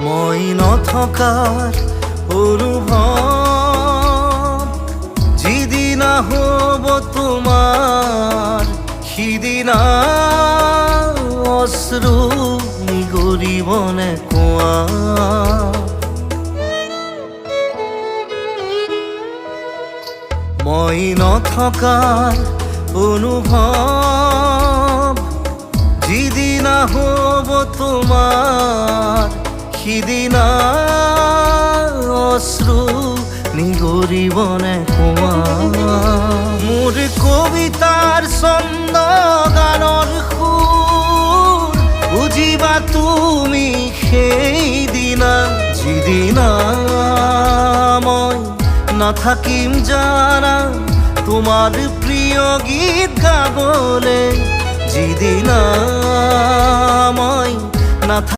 মই নথকাৰ অনুভৱ যিদিনা হ'ব তোমাৰ সিদিনা অশ্ৰু নিগৰিবনে কোৱা। মই নথকাৰ অনুভৱ যিদিনা হ'ব তোমাৰ সিদিনা অশ্ৰু নিগৰিবনে কোৱা। মোৰ কবিতাৰ ছন্দ গানৰ সুৰ বুজিবা তুমি সেইদিনা যিদিনা মই নাথাকিম জানা তোমাৰ প্ৰিয় গীত গাবলে। যিদিনা মই নাথাকিম